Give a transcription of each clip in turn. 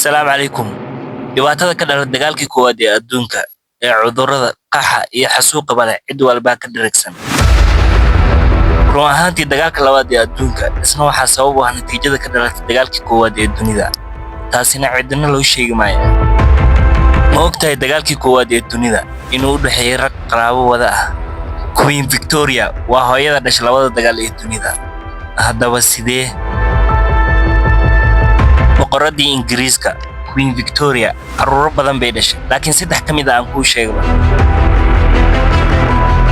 Assalaamu calaykum. Dhibaatada ka dhalatay dagaalkii koowaad ee adduunka ee cudurrada, qaxa iyo xasuuqa bale cid walba ka dheragsan. Run ahaantii dagaalka labaad ee adduunka isna waxaa sabab u ah natiijada ka dhalatay dagaalkii koowaad ee dunida. Taasina cidina loo sheegi maayo. Ma ogtahay dagaalkii koowaad ee dunida inuu u dhexeeyay rag qaraabo wada ah. Queen Victoria waa hooyada dhashay labada dagaal ee dunida. Haddaba sidee boqoradii Ingiriiska Queen Victoria carruur badan bay dhashay, laakiin saddex ka mid ah aan kuu sheego.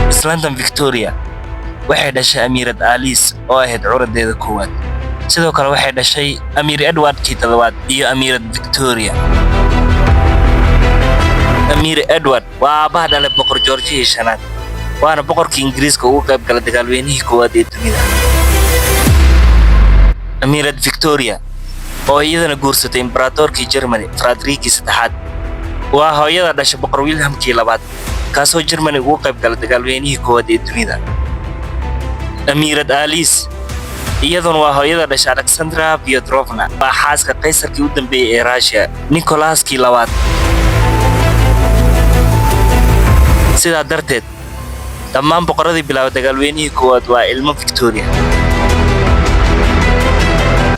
Islaantan Victoria waxay dhashay Amiirad Alice oo ahayd curadeeda koowaad. Sidoo kale waxay dhashay Amiir Edward kii toddobaad iyo Amiirad Victoria. Amiir Edward waa aabaha dhalay boqor George shanaad, waana boqorkii Ingiriiska ugu qayb galay dagaalweynihii koowaad ee dunida. Amiirad Victoria oo iyadana guursatay Imperatorkii Germany Frederickii saddexaad waa hooyada dhashay boqor Wilhelm kii labaad, kaasoo Germany ugu qayb galay dagaalweynihii koowaad ee dunida. Amiirad Alice iyaduna waa hooyada dhashay Alexandra Petrovna, waa xaaska qaysarkii u dambeeyay ee Russia Nicholas kii labaad. sidaa darteed dhammaan boqoradii bilaabay dagaalweynihii koowaad waa ilmo Victoria.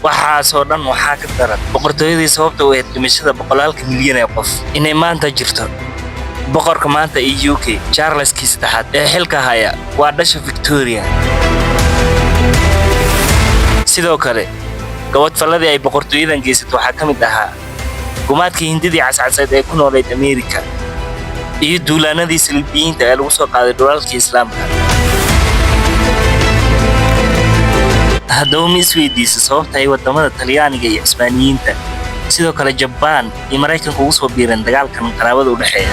waxaasoo dhan waxaa ka daran boqortooyadii sababta u ahayd dhimashada boqolaalka milyan ee qof inay maanta jirto. boqorka maanta ee UK Charles kii saddexaad ee xilka haya waa dhasha Victoria. sidoo kale gabadhfalladii ay boqortooyadan geysatay waxaa ka mid ahaa gumaadkii hindidii cascaseed ee ku noolayd Ameerika iyo duulaanadii Saliibiyiinta ee lagu soo qaaday dhulalkii Islaamka. haddaba ma isweydiisay sababta ay wadamada Talyaaniga iyo Isbaaniyiinta sidoo kale Jabbaan iyo Maraykanka ugu soo biireen dagaalkan qaraabada u dhexeeya?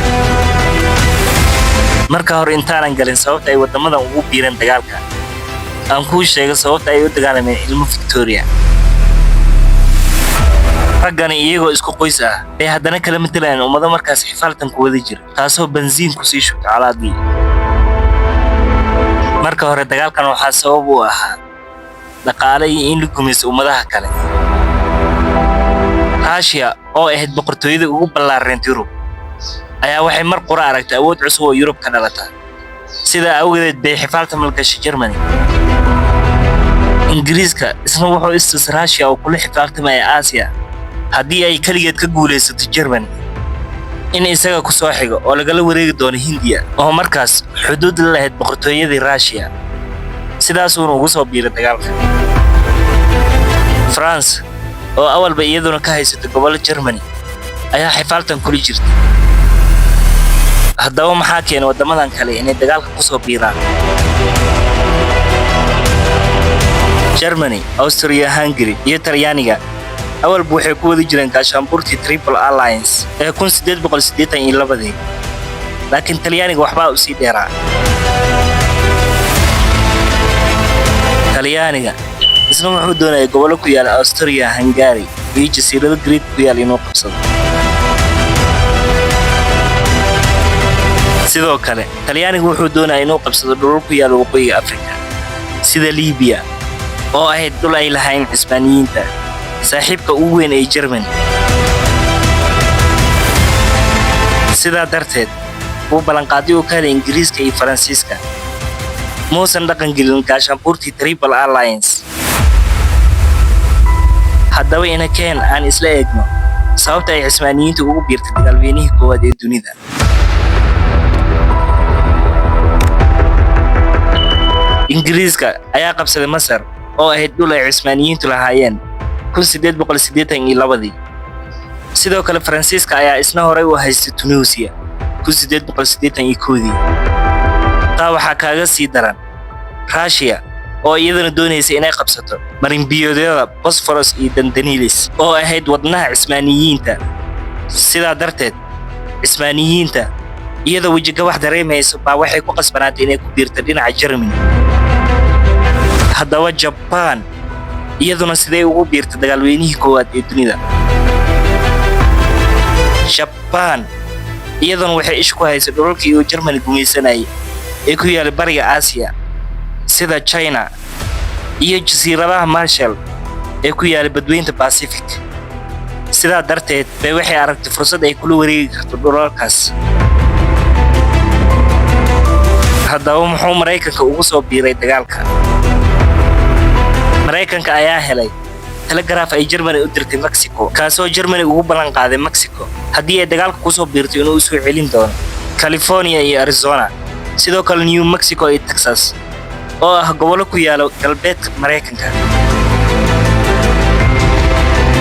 marka hore intaanan galin sababta ay wadamadan ugu biireen dagaalka, aan kuu sheego sababta ay u dagaalameen ilmo Victoria. raggani iyagoo isku qoys ah ay haddana kala matalayaan ummado markaas xifaaltan ku wada jira, taasoo bensiin ku sii shubtay colaadii. marka hore dagaalkan waxaa sabab u ahaa dhaqaale iyo in la gumaysto ummadaha kale. Russia oo ahayd boqortooyada ugu ballaaran Yurub ayaa waxay mar qura aragtay awood cusub oo Yurub ka dhalata. sidaa awgeed bay xifaaltan malgashay Germany. Ingiriiska isna wuxuu istis Russia oo kula xifaaltamay Aasiya haddii ay kaligeed ka guulaysato Germany in isaga ku soo xigo oo lagala wareegi doono Hindiya oo markaas xuduud la lahayd boqortooyadii Russia. sidaas uu ugu soo biiray dagaalka. France oo awalba iyaduna ka haysatay gobolka Germany ayaa xifaaltan kula jirtay. haddaba maxaa keenay wadamadan kale inay dagaalka ku soo biiraan? Germany, Austria, Hungary iyo Talyaaniga awalba waxay ku wada jireen gaashaanbuurtii Triple Alliance ee 1882, laakiin Talyaaniga waxbaa u sii dheeraa. Talyaaniga isna wuxuu doonayay gobollo ku yaala Austria, Hungary iyo jasiirado Greek ku yaal inuu qabsado. sidoo kale Talyaaniga wuxuu doonayay inuu qabsado dhulal ku yaala waqooyiga Afrika sida Liibiya oo ahayd dhul ay lahayn Isbaaniyiinta, saaxiibka ugu weyn ee Germany. sidaa darteed uu ballanqaaday u kaalay Ingiriiska iyo Faransiiska muusan dhaqan gelin gaashaanbuurtii Triple Alliance. haddaba inakeen aan isla eegno sababta ay Isbaaniyiintu ugu biirtay dagaalweynihii koowaad ee dunida. Ingiriiska ayaa qabsaday Masar oo ahayd dhul ay Isbaaniyiintu lahaayeen 1882. sidoo kale Faransiiska ayaa isna horey u haystay Tunisia 1881. taa waxaa kaaga sii daran Russia oo iyadana doonaysay inay qabsato marinbiyoodyada Bosphorus iyo Dardanelles oo ahayd wadnaha Isbaaniyiinta. sidaa darteed Isbaaniyiinta iyadoo wejiga wax dareemayso baa waxay ku qasbanaatay inay ku biirto dhinaca Germany. haddaba Jabbaan iyaduna sidee ugu biirtay dagaalweynihii koowaad ee dunida? Jabbaan iyaduna waxay ish ku haysay dhulalkii uu Germany gumaysanayay ee ku yaala bariga Aasiya sida China iyo jasiiradaha Marshall ee ku yaala badweynta Pacific. sidaa darteed bay waxay aragtay fursad ay kula wareegi karto dhulalkaas. haddaba muxuu Maraykanka ugu soo biiray dagaalka? Maraykanka ayaa helay telegraph ay Germany u dirtay Mexico, kaasoo Germany ugu ballan qaaday Mexico haddii ay dagaalka ku soo biirto inuu soo celin doono California iyo Arizona, sidoo kale New Mexico iyo Texas oo ah gobollo ku yaala galbeedka Maraykanka.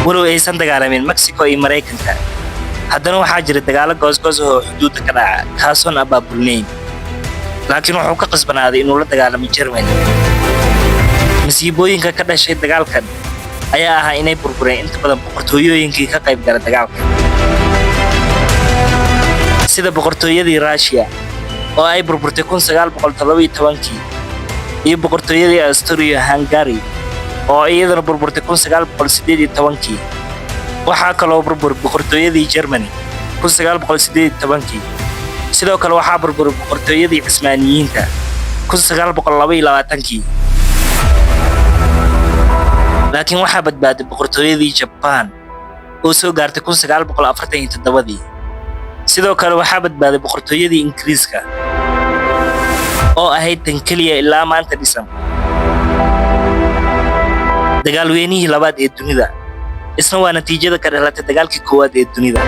walow aysan dagaalamin Mexico iyo Maraykanka, haddana waxaa jira dagaalo goosgoos oo xuduudda ka dhaca kaasoon abaabulnayn, laakiin wuxuu ka qasbanaaday inuu la dagaalamo Germany. masiibooyinka ka dhashay dagaalkan ayaa ahaa inay burbureen inta badan boqortooyooyinkii ka qayb gala dagaalka, sida boqortooyadii Russia oo ay burburtay 1917 iyo boqortooyadii Austria-Hungary oo iyadana burburtay 1918. waxaa kaloo burburay boqortooyadii Germany 1918. sidoo kale waxaa burburay boqortooyadii Cismaaniyiinta 1922. laakiin waxaa badbaaday boqortooyadii Japan oo soo gaartay 1947. sidoo kale waxaa badbaaday boqortooyadii Ingiriiska oo ahayd tan keliya ilaa maanta dhisan. dagaalweynihii labaad ee dunida isna waa natiijada ka dhalatay dagaalkii koowaad ee dunida.